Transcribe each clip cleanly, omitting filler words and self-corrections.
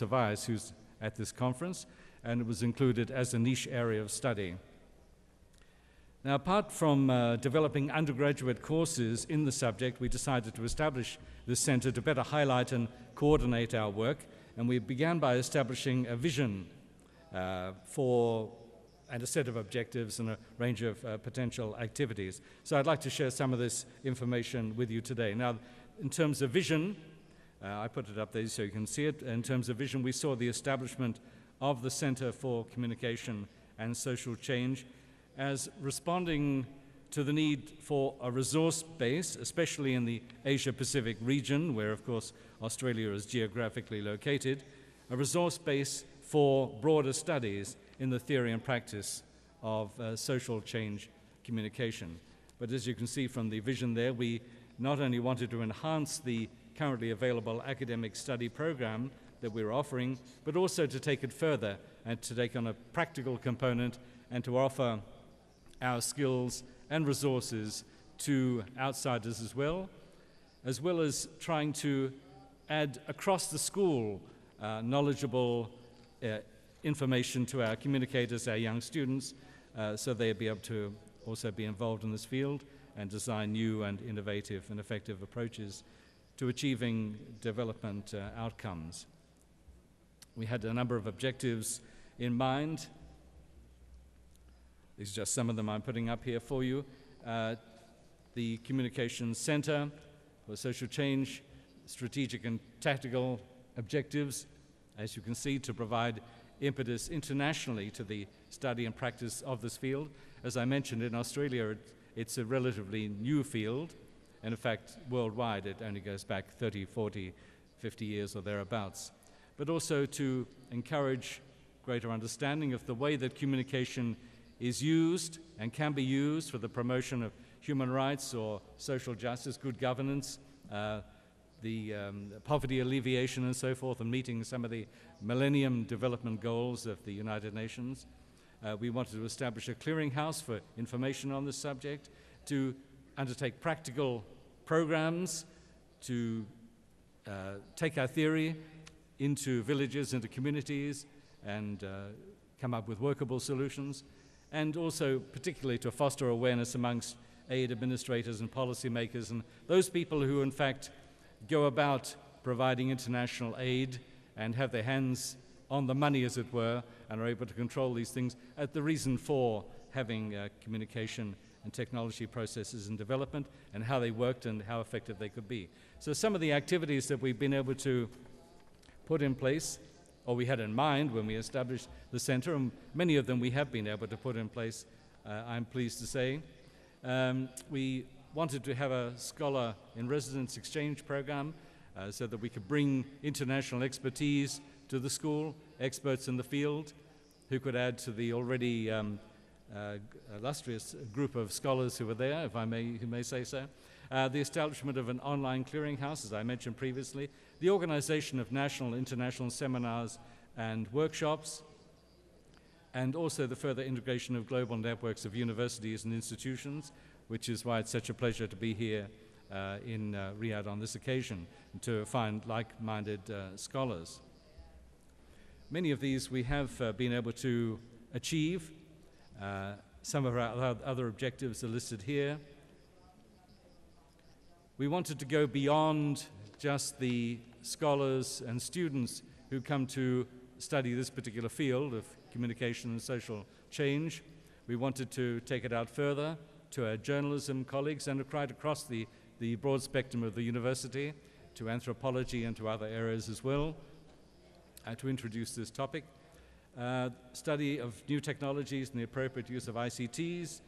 Tobias, who's at this conference, and it was included as a niche area of study. Now, apart from developing undergraduate courses in the subject, we decided to establish this center to better highlight and coordinate our work, and we began by establishing a vision and a set of objectives and a range of potential activities. So I'd like to share some of this information with you today. Now, in terms of vision, I put it up there so you can see it. In terms of vision, we saw the establishment of the Center for Communication and Social Change as responding to the need for a resource base, especially in the Asia-Pacific region, where, of course, Australia is geographically located, a resource base for broader studies in the theory and practice of social change communication. But as you can see from the vision there, we not only wanted to enhance the currently available academic study program that we're offering, but also to take it further and to take on a practical component and to offer our skills and resources to outsiders as well as trying to add across the school knowledgeable information to our communicators, our young students, so they'll be able to also be involved in this field and design new and innovative and effective approaches to achieving development outcomes. We had a number of objectives in mind. These are just some of them I'm putting up here for you. The Communications Center for Social Change, strategic and tactical objectives, as you can see, to provide impetus internationally to the study and practice of this field. As I mentioned, in Australia, it's a relatively new field, and in fact, worldwide, it only goes back 30, 40, 50 years or thereabouts. But also to encourage greater understanding of the way that communication is used and can be used for the promotion of human rights or social justice, good governance, the poverty alleviation and so forth, and meeting some of the Millennium Development Goals of the United Nations. We wanted to establish a clearinghouse for information on this subject, to undertake practical programs, to take our theory into villages, into communities, and come up with workable solutions, and also particularly to foster awareness amongst aid administrators and policymakers and those people who in fact go about providing international aid and have their hands on the money, as it were, and are able to control these things, at the reason for having communication and technology processes in development and how they worked and how effective they could be. So some of the activities that we've been able to put in place, or we had in mind when we established the center, and many of them we have been able to put in place, I'm pleased to say. We wanted to have a scholar in residence exchange program so that we could bring international expertise to the school, experts in the field who could add to the already illustrious group of scholars who were there, if I may say so. The establishment of an online clearinghouse, as I mentioned previously, the organization of national, international seminars and workshops, and also the further integration of global networks of universities and institutions, which is why it's such a pleasure to be here in Riyadh on this occasion, and to find like-minded scholars. Many of these we have been able to achieve. Some of our other objectives are listed here. We wanted to go beyond just the scholars and students who come to study this particular field of communication and social change. We wanted to take it out further to our journalism colleagues and right across the broad spectrum of the university, to anthropology and to other areas as well, to introduce this topic. Study of new technologies and the appropriate use of ICTs,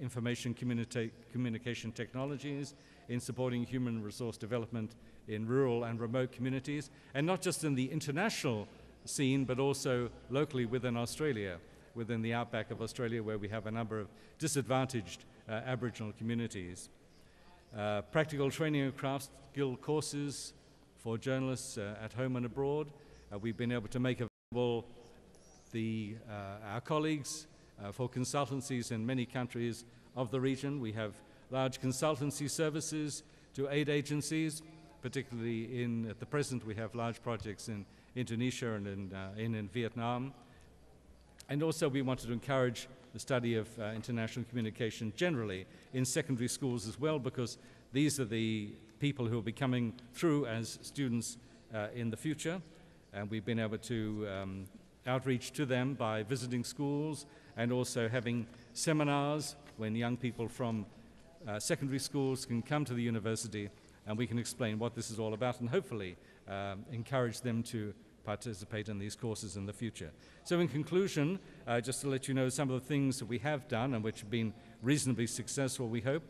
information communication technologies, in supporting human resource development in rural and remote communities, and not just in the international scene, but also locally within Australia, within the outback of Australia, where we have a number of disadvantaged Aboriginal communities. Practical training and craft skill courses for journalists at home and abroad. We've been able to make available our colleagues for consultancies in many countries of the region. We have large consultancy services to aid agencies, particularly at the present we have large projects in Indonesia and in Vietnam. And also we wanted to encourage the study of international communication generally in secondary schools as well, because these are the people who will be coming through as students in the future. And we've been able to outreach to them by visiting schools and also having seminars when young people from secondary schools can come to the university, and we can explain what this is all about and hopefully encourage them to participate in these courses in the future. So in conclusion, just to let you know some of the things that we have done and which have been reasonably successful, we hope.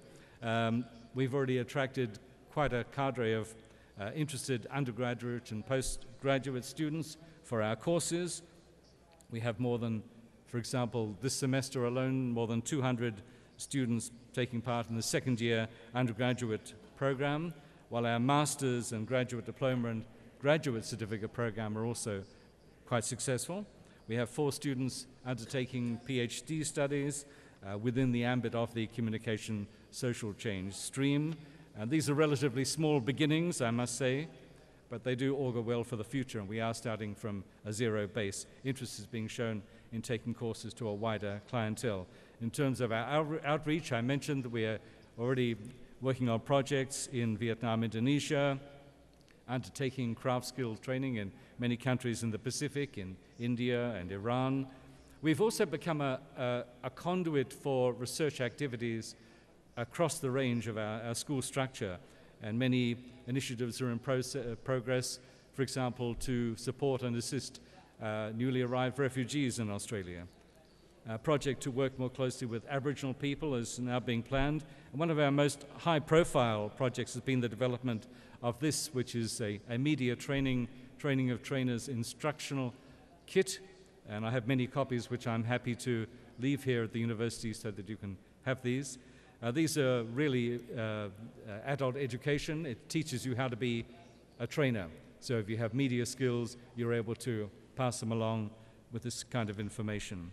We've already attracted quite a cadre of interested undergraduate and postgraduate students for our courses. We have more than, for example, this semester alone, more than 200 students taking part in the second-year undergraduate program, while our master's and graduate diploma and graduate certificate program are also quite successful. We have 4 students undertaking PhD studies within the ambit of the communication social change stream. And these are relatively small beginnings, I must say, but they do augur well for the future, and we are starting from a zero base. Interest is being shown in taking courses to a wider clientele. In terms of our outreach, I mentioned that we are already working on projects in Vietnam, Indonesia, undertaking craft skills training in many countries in the Pacific, in India and Iran. We've also become a conduit for research activities across the range of our school structure, and many initiatives are in progress, for example, to support and assist newly arrived refugees in Australia. A project to work more closely with Aboriginal people is now being planned. And one of our most high-profile projects has been the development of this, which is a media training of trainers instructional kit. And I have many copies which I'm happy to leave here at the university so that you can have these. These are really adult education. It teaches you how to be a trainer. So if you have media skills, you're able to pass them along with this kind of information.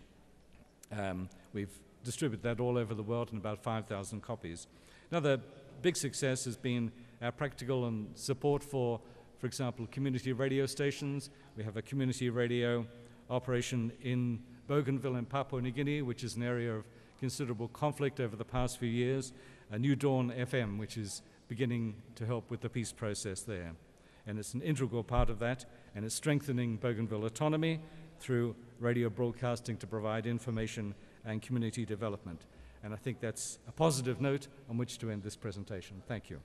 We've distributed that all over the world in about 5,000 copies. Another big success has been our practical and support for example, community radio stations. We have a community radio operation in Bougainville in Papua New Guinea, which is an area of considerable conflict over the past few years. A New Dawn FM, which is beginning to help with the peace process there. And it's an integral part of that, and it's strengthening Bougainville autonomy through radio broadcasting to provide information and community development. And I think that's a positive note on which to end this presentation. Thank you.